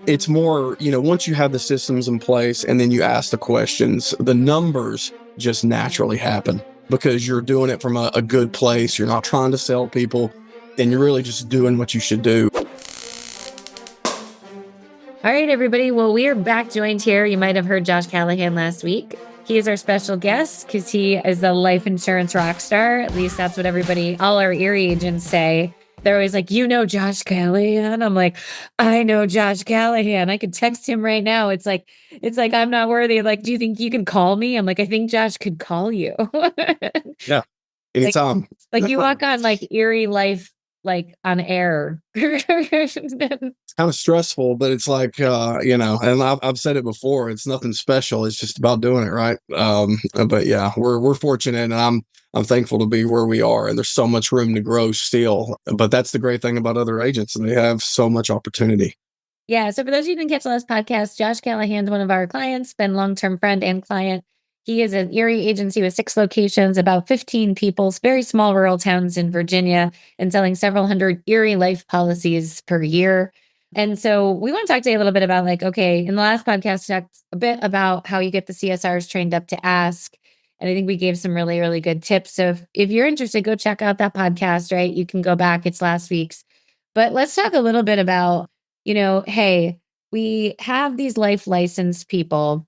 It's more, once you have the systems in place and then you ask the questions, the numbers just naturally happen because you're doing it from a good place. You're not trying to sell people, and you're really just doing what you should do. All right, everybody. Well, we are back joined here. You might have heard Josh Callahan last week. He is our special guest because he is a life insurance rock star. At least that's what all our Erie agents say. They're always like, Josh Callahan? I'm like, I know Josh Callahan. I could text him right now. It's like, I'm not worthy. Like, do you think you can call me? I'm like, I think Josh could call you. Yeah. Anytime. Like you walk on like Erie Life, like on air. It's kind of stressful, but it's like, and I've said it before, it's nothing special. It's just about doing it right. But yeah, we're fortunate, and I'm thankful to be where we are, and there's so much room to grow still. But that's the great thing about other agents, and they have so much opportunity. Yeah. So for those of you who didn't catch the last podcast, Josh Callahan's one of our clients, been long-term friend and client. He is an Erie agency with 6 locations, about 15 people, very small rural towns in Virginia, and selling several hundred Erie life policies per year. And so we want to talk today a little bit about in the last podcast, we talked a bit about how you get the CSRs trained up to ask. And I think we gave some really, really good tips. So if you're interested, go check out that podcast, right? You can go back. It's last week's. But let's talk a little bit about, hey, we have these life license people.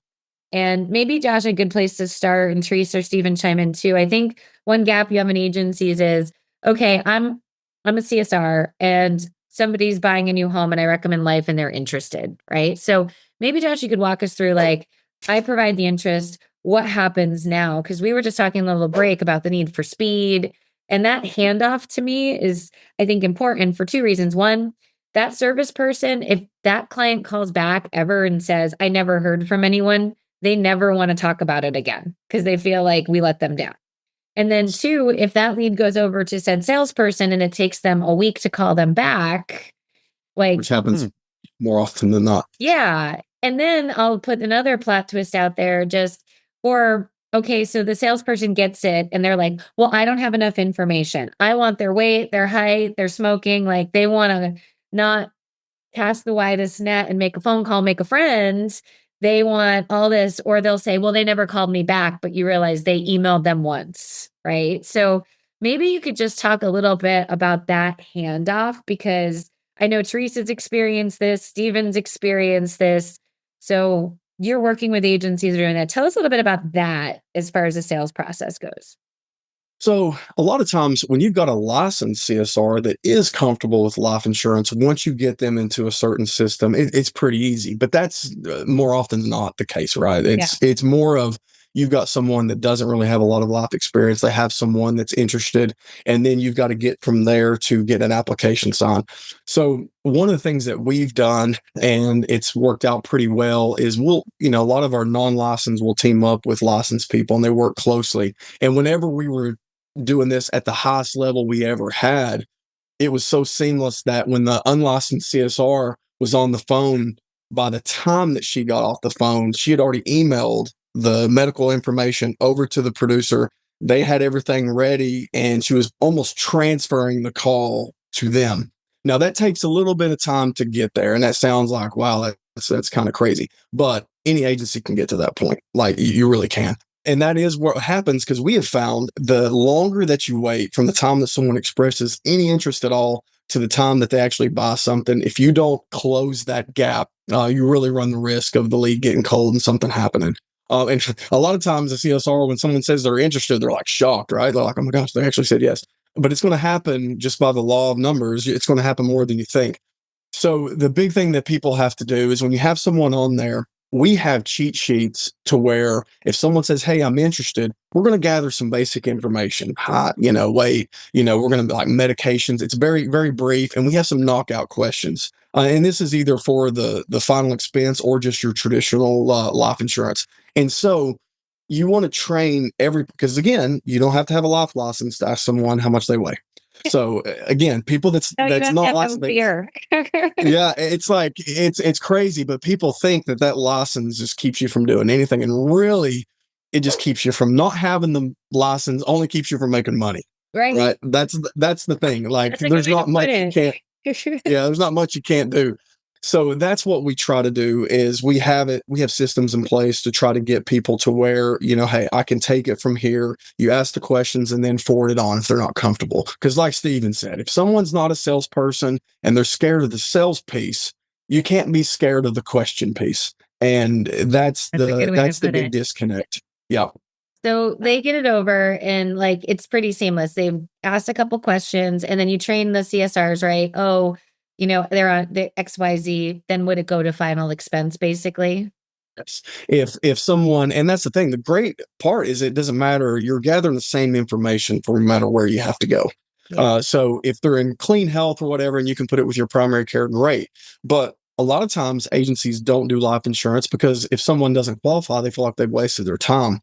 And maybe, Josh, a good place to start, and Teresa or Stephen chime in too. I think one gap you have in agencies is, okay, I'm a CSR and somebody's buying a new home and I recommend life and they're interested, right? So maybe, Josh, you could walk us through, I provide the interest. What happens now? Because we were just talking a little break about the need for speed. And that handoff to me is, I think, important for 2 reasons. One, that service person, if that client calls back ever and says, I never heard from anyone, they never want to talk about it again because they feel like we let them down. And then 2, if that lead goes over to said salesperson and it takes them a week to call them back, which happens more often than not. Yeah. And then I'll put another plot twist out there so the salesperson gets it and they're like, well, I don't have enough information. I want their weight, their height, their smoking. Like they want to not cast the widest net and make a phone call, make a friend. They want all this, or they'll say, well, they never called me back, but you realize they emailed them once, right? So maybe you could just talk a little bit about that handoff, because I know Teresa's experienced this, Stephen's experienced this. So you're working with agencies doing that. Tell us a little bit about that as far as the sales process goes. So a lot of times when you've got a licensed CSR that is comfortable with life insurance, once you get them into a certain system, it's pretty easy. But that's more often than not the case, right? It's more of you've got someone that doesn't really have a lot of life experience. They have someone that's interested, and then you've got to get from there to get an application signed. So one of the things that we've done, and it's worked out pretty well, is a lot of our non-licensed will team up with licensed people, and they work closely. And whenever we were doing this at the highest level we ever had, it was so seamless that when the unlicensed CSR was on the phone, by the time that she got off the phone, she had already emailed the medical information over to the producer. They had everything ready, and she was almost transferring the call to them. Now that takes a little bit of time to get there, and that sounds like, wow, that's kind of crazy, but any agency can get to that point. Like you really can. And that is what happens, because we have found the longer that you wait from the time that someone expresses any interest at all to the time that they actually buy something, if you don't close that gap, you really run the risk of the lead getting cold and something happening. And a lot of times the CSR, when someone says they're interested, they're like shocked, right? They're like, oh my gosh, they actually said yes. But it's going to happen just by the law of numbers. It's going to happen more than you think. So the big thing that people have to do is when you have someone on there, we have cheat sheets to where if someone says, hey, I'm interested, we're going to gather some basic information, height, weight, we're going to be like medications. It's very, very brief. And we have some knockout questions. And this is either for the final expense or just your traditional life insurance. And so you want to train because again, you don't have to have a life license to ask someone how much they weigh. So again, people that's not licensed. Yeah, it's like it's crazy, but people think that license just keeps you from doing anything, and really, it just keeps you from not having the license. Only keeps you from making money. Right. That's the thing. Like there's not much you can't. Yeah, there's not much you can't do. So that's what we try to do is we have systems in place to try to get people to where, hey, I can take it from here. You ask the questions and then forward it on if they're not comfortable. Because like Steven said, if someone's not a salesperson and they're scared of the sales piece, you can't be scared of the question piece. And that's That's a good way to the put big it. disconnect. Yeah. So they get it over and like it's pretty seamless. They've asked a couple questions and then you train the CSRs, right? Oh, they're on the XYZ, then would it go to final expense basically? Yes. If someone, and that's the thing, the great part is it doesn't matter. You're gathering the same information for no matter where you have to go. Yeah. So if they're in clean health or whatever, and you can put it with your primary care, great. But a lot of times agencies don't do life insurance because if someone doesn't qualify, they feel like they've wasted their time.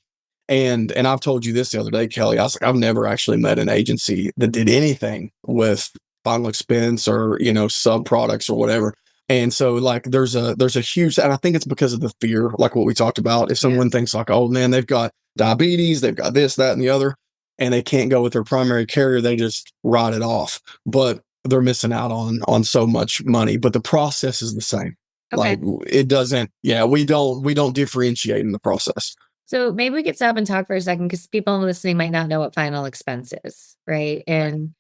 And I've told you this the other day, Kelly. I was like, I've never actually met an agency that did anything with final expense or sub products or whatever. And so like there's a huge, and I think it's because of the fear, like what we talked about. If someone thinks like, oh man, they've got diabetes, they've got this, that, and the other, and they can't go with their primary carrier, they just write it off. But they're missing out on so much money. But the process is the same. Okay. Like it doesn't, we don't differentiate in the process. So maybe we could stop and talk for a second because people listening might not know what final expense is, right? And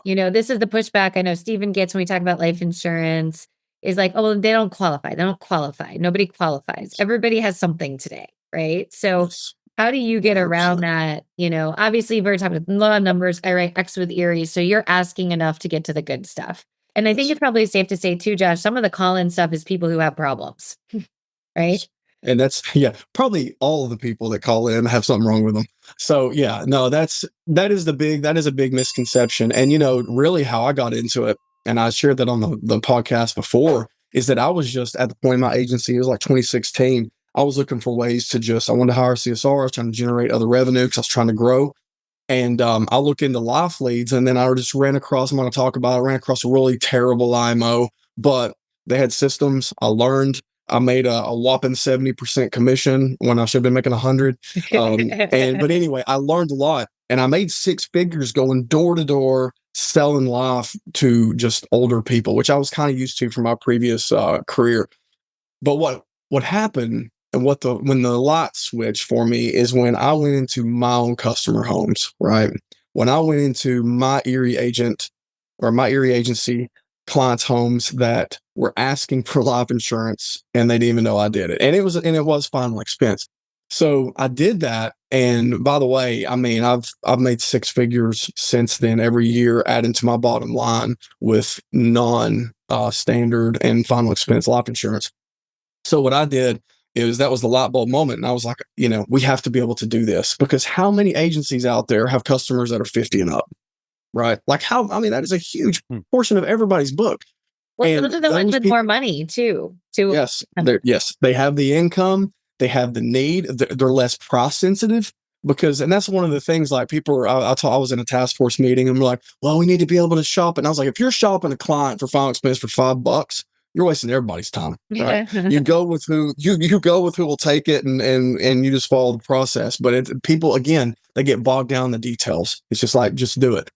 this is the pushback I know Steven gets when we talk about life insurance is like, oh, they don't qualify. They don't qualify. Nobody qualifies. Everybody has something today, right? So how do you get around that? Obviously you've already talked about a lot of numbers. I write X with Erie. So you're asking enough to get to the good stuff. And I think it's probably safe to say too, Josh, some of the call-in stuff is people who have problems, right? And that's, probably all of the people that call in have something wrong with them. So no, that is a big misconception. And really how I got into it, and I shared that on the podcast before, is that I was just at the point in my agency, it was like 2016. I was looking for ways I wanted to hire a CSR, I was trying to generate other revenue because I was trying to grow. And I looked into life leads, and then I just ran across, I'm going to talk about it, ran across a really terrible IMO, but they had systems. I learned. I made a whopping 70% commission when I should have been making 100. But anyway, I learned a lot, and I made 6 figures going door to door selling life to just older people, which I was kind of used to from my previous career. But what happened and when the light switched for me is when I went into my own customer homes, right? When I went into my Erie agency clients' homes that were asking for life insurance and they didn't even know I did it. And it was final expense. So I did that. And by the way, I mean, I've made 6 figures since then every year, adding to my bottom line with standard and final expense life insurance. So what I did is that was the light bulb moment. And I was like, we have to be able to do this because how many agencies out there have customers that are 50 and up? Right. Like that is a huge portion of everybody's book. Well, and those are the ones with more money too. Yes. They have the income, they have the need, they're less price sensitive and that's one of the things like people I was in a task force meeting and we're like, well, we need to be able to shop. And I was like, if you're shopping a client for final expense for $5, you're wasting everybody's time. Right? You go with who will take it and you just follow the process. But people, again, they get bogged down in the details. It's just like, just do it.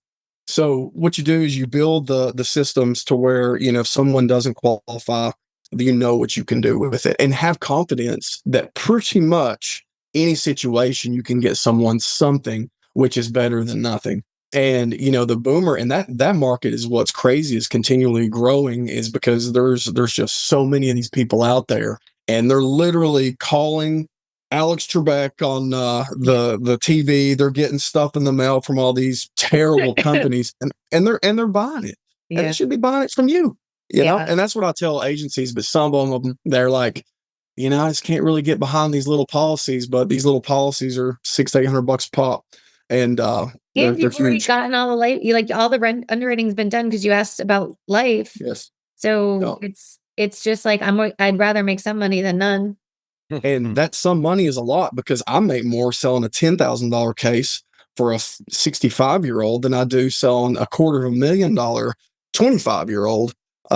So what you do is you build the systems to where, if someone doesn't qualify, what you can do with it and have confidence that pretty much any situation you can get someone something, which is better than nothing. And, the boomer and that market is what's crazy is continually growing is because there's just so many of these people out there and they're literally calling Alex Trebek on the TV. They're getting stuff in the mail from all these terrible companies and they're buying it. And they should be buying it from you, know? And that's what I tell agencies, but some of them, they're like, I just can't really get behind these little policies, but these little policies are $600-800 a pop. And you've already gotten all the life, all the underwriting's been done because you asked about life. Yes. So it's just like I'd rather make some money than none. And that some money is a lot because I make more selling a $10,000 case for a 65-year-old than I do selling a $250,000 25-year-old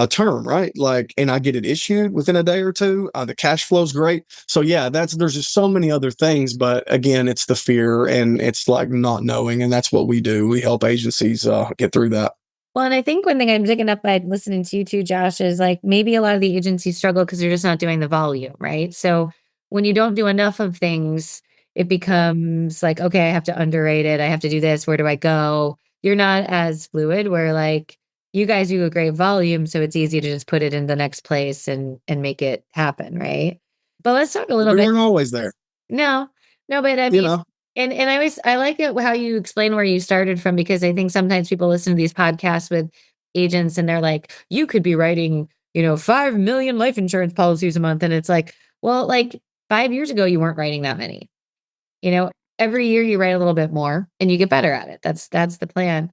term, right? Like, and I get it issued within a day or two. The cash flow is great. So there's just so many other things, but again, it's the fear and it's like not knowing. And that's what we do. We help agencies get through that. Well, and I think one thing I'm picking up by listening to you too, Josh, is like maybe a lot of the agencies struggle because they're just not doing the volume, right? So when you don't do enough of things, it becomes like, okay, I have to underrate it. I have to do this. Where do I go? You're not as fluid where like you guys do a great volume, so it's easy to just put it in the next place and make it happen, right? But let's talk a little We bit. weren't always there, No, no, but I you mean, know. and I like it how you explain where you started from because I think sometimes people listen to these podcasts with agents and they're like, you could be writing, 5 million life insurance policies a month. And it's like, well, like 5 years ago, you weren't writing that many. You know, every year you write a little bit more and you get better at it. That's the plan.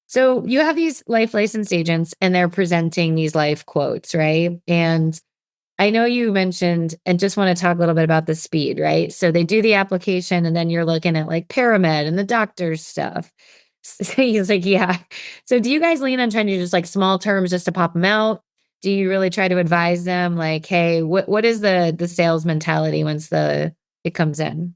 So you have these life licensed agents and they're presenting these life quotes, right? And I know you mentioned and just want to talk a little bit about the speed, right? So they do the application and then you're looking at like paramed and the doctor's stuff. So he's like, yeah. So do you guys lean on trying to do just like small terms just to pop them out? Do you really try to advise them like, hey, what is the sales mentality once it comes in?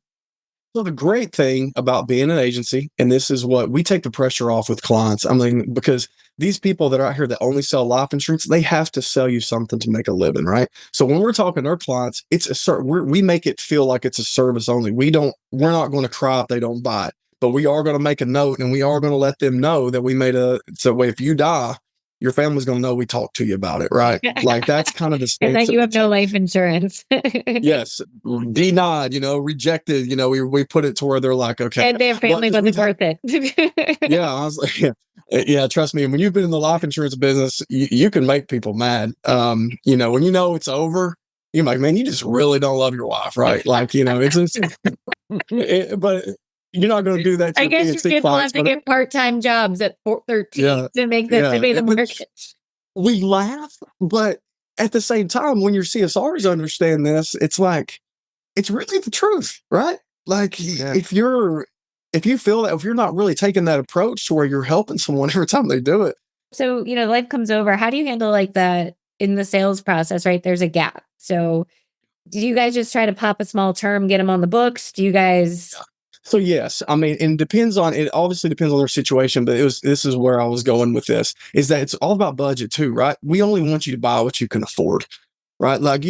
So the great thing about being an agency, and this is what we take the pressure off with clients. I mean, because these people that are out here that only sell life insurance, they have to sell you something to make a living, right? So when we're talking to our clients, it's a we make it feel like it's a service only. We're not going to cry if they don't buy it, but we are going to make a note and we are going to let them know that we made so if you die, your family's going to know we talked to you about it, right? Like that's kind of the And stance that that you we have no take. life insurance. Yes, denied, rejected. We put it to where they're like, okay, And their but family wasn't worth it. yeah, I was like, yeah, yeah. Trust me, when you've been in the life insurance business, you can make people mad. When you know it's over, you're like, man, you just really don't love your wife, right? Like, it's just, but you're not going to do that to I your guess your PNC kids will clients. have to But get part-time jobs at 13 yeah, to make to yeah, pay the mortgage. we laugh, but at the same time, when your CSRs understand this, it's like it's really the truth, right? Like Yeah. if you feel that if you're not really taking that approach to where you're helping someone every time they do it. So, life comes over. How do you handle like that in the sales process, right? There's a gap. So, do you guys just try to pop a small term, get them on the books? Do you guys So yes, I mean, and it obviously depends on their situation, but this is where I was going with this, is that it's all about budget too, right? We only want you to buy what you can afford. Right. Like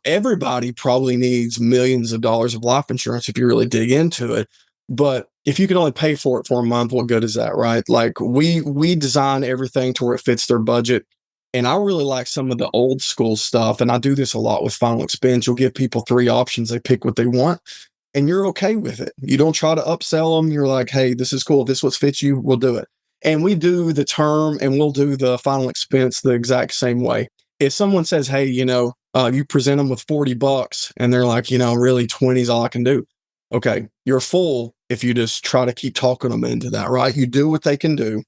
everybody probably needs millions of dollars of life insurance if you really dig into it. But if you can only pay for it for a month, what good is that? Right. Like we design everything to where it fits their budget. And I really like some of the old school stuff. And I do this a lot with Final Expense. You'll give people three options. They pick what they want and you're okay with it. You don't try to upsell them. You're like, hey, this is cool. If this what fits you, we'll do it. And we do the term and we'll do the Final Expense the exact same way. If someone says, hey, you present them with $40 and they're like, really 20 is all I can do. Okay, you're full if you just try to keep talking them into that, right? You do what they can do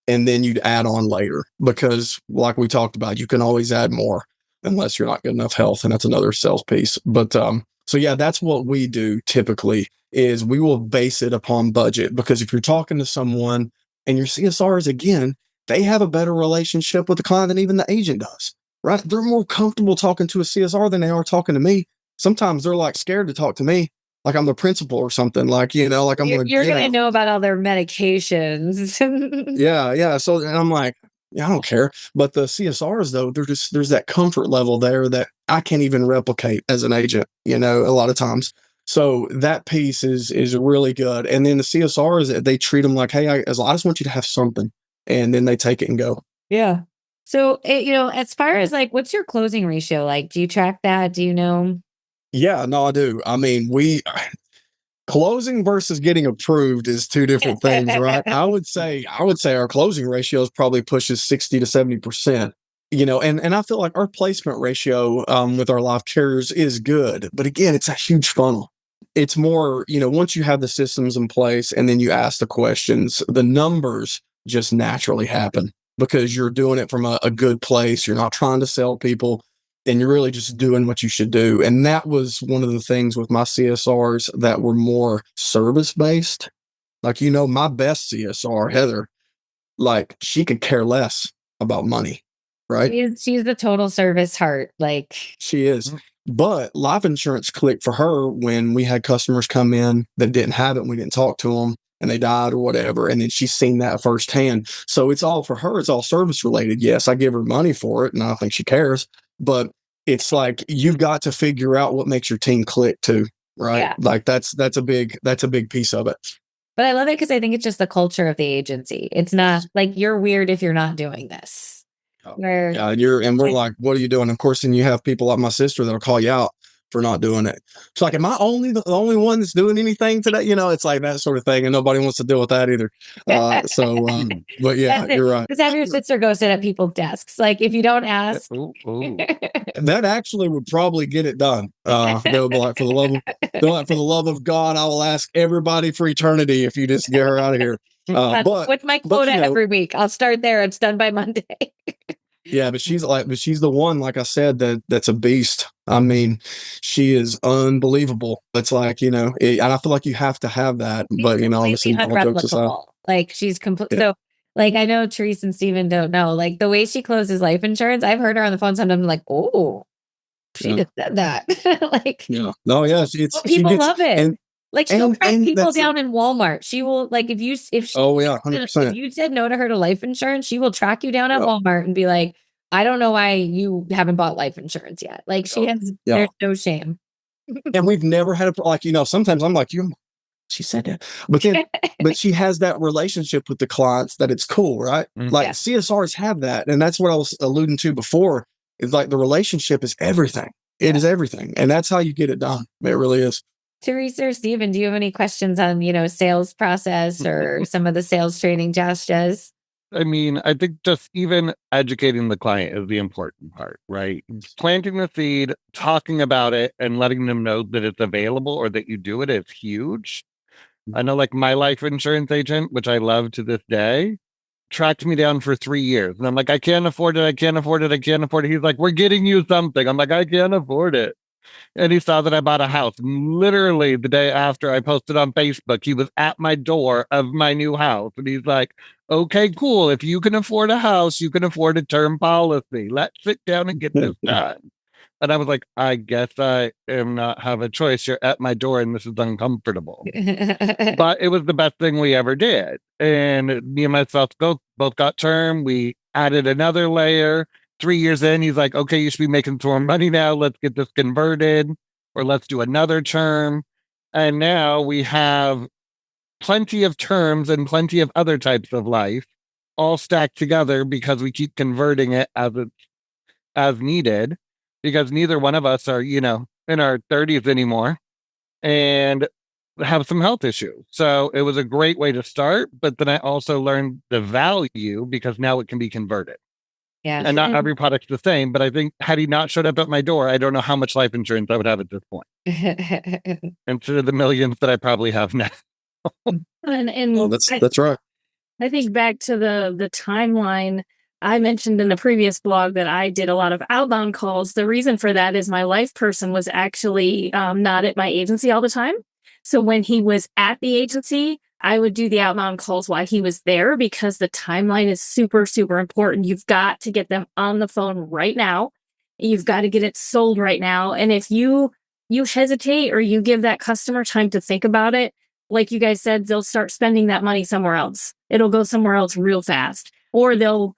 and then you'd add on later because like we talked about, you can always add more unless you're not good enough health. And that's another sales piece. But so yeah, that's what we do typically is we will base it upon budget because if you're talking to someone and your CSRs, again, they have a better relationship with the client than even the agent does, right? They're more comfortable talking to a CSR than they are talking to me. Sometimes they're like scared to talk to me, like I'm the principal or something, like, like I'm you're going gonna know about all their medications. yeah, yeah. So and I'm like, yeah, I don't care. But the CSRs though, there's that comfort level there that I can't even replicate as an agent, a lot of times. So that piece is really good. And then the CSRs, they treat them like, hey, I just want you to have something. And then they take it and go. Yeah. So, as far as like, what's your closing ratio like? Do you track that? Do you know? Yeah, no, I do. I mean, closing versus getting approved is two different things, right? I would say our closing ratios probably pushes 60 to 70%. And I feel like our placement ratio with our life carriers is good. But again, it's a huge funnel. It's more, once you have the systems in place and then you ask the questions, the numbers just naturally happen because you're doing it from a good place. You're not trying to sell people and you're really just doing what you should do. And that was one of the things with my CSRs that were more service based. Like, my best CSR, Heather, like she could care less about money, right? She's the total service heart. Like, She is. But life insurance clicked for her when we had customers come in that didn't have it and we didn't talk to them. and they died or whatever. And then she's seen that firsthand. So it's all for her. It's all service related. Yes, I give her money for it and I don't think she cares, but it's like, you've got to figure out what makes your team click too. Right. Yeah. Like that's a big piece of it. But I love it because I think it's just the culture of the agency. It's not like you're weird if you're not doing this. Where Yeah, we're like, what are you doing? Of course, then you have people like my sister that'll call you out for not doing it. It's like, am I the only one that's doing anything today? It's like that sort of thing, and nobody wants to deal with that either. But yeah, you're right. Just have your sister go sit at people's desks. Like if you don't ask, that actually would probably get it done. They'll be like, for the love of God, I will ask everybody for eternity if you just get her out of here. But what's my quota every week? I'll start there. It's done by Monday. Yeah, but she's the one, like I said, that's a beast. I mean, she is unbelievable. It's like, and I feel like you have to have that, but obviously all jokes aside. Like she's complete. Yeah. So like, I know Therese and Steven don't know, like the way she closes life insurance. I've heard her on the phone sometimes like, oh, she just said that. Like, yeah, no, yeah, people love it. Like she'll track people down in Walmart. She will if oh yeah, 100%. If you said no to her to life insurance, she will track you down at Walmart and be like, I don't know why you haven't bought life insurance yet. Like there's no shame. And we've never had sometimes I'm like, she said that, but she has that relationship with the clients that it's cool, right? Mm-hmm. Like CSRs have that, and that's what I was alluding to before. Is like the relationship is everything. It is everything, and that's how you get it done. It really is. Teresa or Steven, do you have any questions on, sales process or some of the sales training Josh does? I mean, I think just even educating the client is the important part, right? Planting the seed, talking about it, and letting them know that it's available or that you do it is huge. I know like my life insurance agent, which I love to this day, tracked me down for 3 years. And I'm like, I can't afford it. I can't afford it. I can't afford it. He's like, we're getting you something. I'm like, I can't afford it. And he saw that I bought a house. Literally the day after I posted on Facebook, he was at my door of my new house. And he's like, okay, cool. If you can afford a house, you can afford a term policy. Let's sit down and get this done. And I was like, I guess I am not have a choice. You're at my door and this is uncomfortable. But it was the best thing we ever did. And me and myself both got term. We added another layer. 3 years in, he's like, okay, you should be making some more money now. Let's get this converted, or let's do another term. And now we have plenty of terms and plenty of other types of life all stacked together because we keep converting it as needed, because neither one of us are, in our 30s anymore and have some health issues. So it was a great way to start, but then I also learned the value because now it can be converted. Yeah. And not every product's the same, but I think had he not showed up at my door, I don't know how much life insurance I would have at this point. Instead of the millions that I probably have now. That's right. I think back to the timeline. I mentioned in the previous blog that I did a lot of outbound calls. The reason for that is my life person was actually not at my agency all the time. So when he was at the agency, I would do the outbound calls while he was there because the timeline is super, super important. You've got to get them on the phone right now. You've got to get it sold right now. And if you hesitate or you give that customer time to think about it, like you guys said, they'll start spending that money somewhere else. It'll go somewhere else real fast. Or they'll,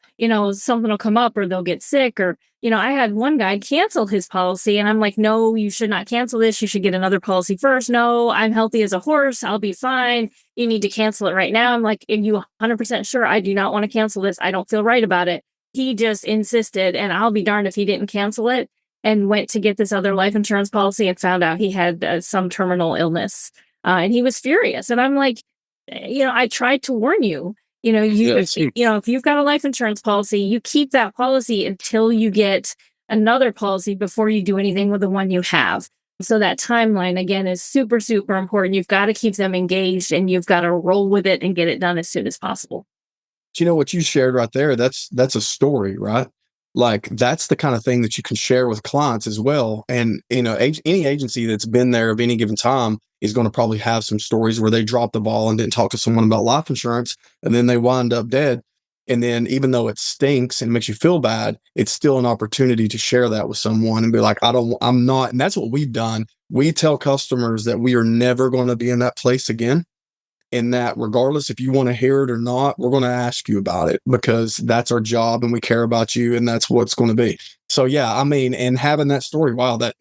something will come up or they'll get sick or, I had one guy cancel his policy and I'm like, no, you should not cancel this. You should get another policy first. No, I'm healthy as a horse. I'll be fine. You need to cancel it right now. I'm like, are you 100% sure? I do not want to cancel this. I don't feel right about it. He just insisted, and I'll be darned if he didn't cancel it and went to get this other life insurance policy and found out he had some terminal illness. And he was furious. And I'm like, I tried to warn you. If you've got a life insurance policy, you keep that policy until you get another policy before you do anything with the one you have. So that timeline, again, is super, super important. You've got to keep them engaged and you've got to roll with it and get it done as soon as possible. What you shared right there, that's a story, right? Like that's the kind of thing that you can share with clients as well. And, any agency that's been there of any given time is going to probably have some stories where they dropped the ball and didn't talk to someone about life insurance. And then they wind up dead. And then even though it stinks and makes you feel bad, it's still an opportunity to share that with someone and be like, I'm not. And that's what we've done. We tell customers that we are never going to be in that place again. in that regardless if you want to hear it or not, we're going to ask you about it because that's our job and we care about you and that's what's going to be. So yeah, I mean, and having that story, wow, that,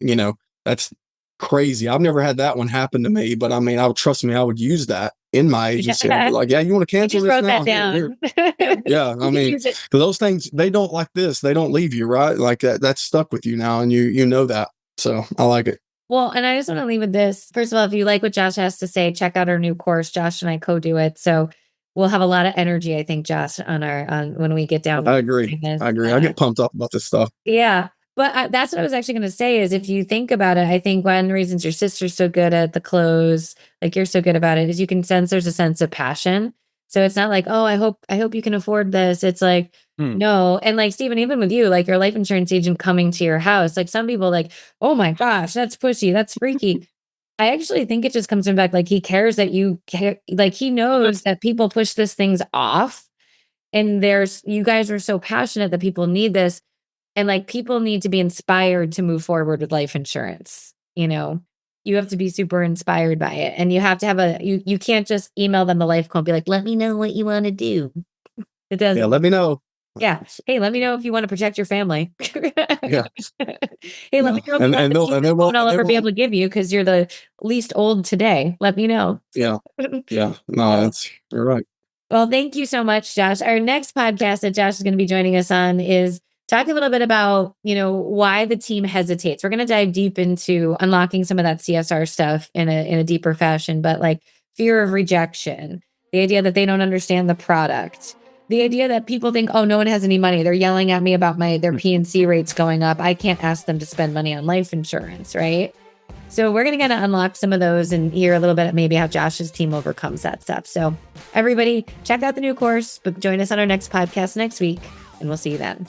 that's crazy. I've never had that one happen to me, but I mean, trust me, I would use that in my agency. I'd be like, yeah, you want to You cancel just this wrote now? that down. Yeah, I You mean, use it. those things, they don't like this. They don't leave you, right? Like that's stuck with you now and you know that. So I like it. Well, and I just want to leave with this. First of all, if you like what Josh has to say, check out our new course. Josh and I co-do it. So we'll have a lot of energy, I think, Josh, on when we get down. I agree. I get pumped up about this stuff. Yeah. But that's what I was actually going to say is if you think about it, I think one of the reasons your sister's so good at the close, like you're so good about it, is you can sense there's a sense of passion. So it's not like, oh, I hope you can afford this. It's like, no. And like, Stephen, even with you, like your life insurance agent coming to your house, like some people like, oh my gosh, that's pushy. That's freaky. I actually think it just comes from back. Like he cares that you care. Like he knows that people push this things off and you guys are so passionate that people need this. And like people need to be inspired to move forward with life insurance. You have to be super inspired by it. And you have to have you can't just email them the life quote and be like, let me know what you want to do. It doesn't. Yeah, let me know. Yeah. Hey, let me know if you want to protect your family. Yeah. Hey, let me know if you won't I'll ever be able to give you because you're the least old today. Let me know. Yeah. Yeah. No, you're right. Well, thank you so much, Josh. Our next podcast that Josh is going to be joining us on is talk a little bit about, why the team hesitates. We're going to dive deep into unlocking some of that CSR stuff in a deeper fashion, but like fear of rejection, the idea that they don't understand the product, the idea that people think, oh, no one has any money. They're yelling at me about their P&C rates going up. I can't ask them to spend money on life insurance, right? So we're going to kind of unlock some of those and hear a little bit maybe how Josh's team overcomes that stuff. So everybody check out the new course, but join us on our next podcast next week, and we'll see you then.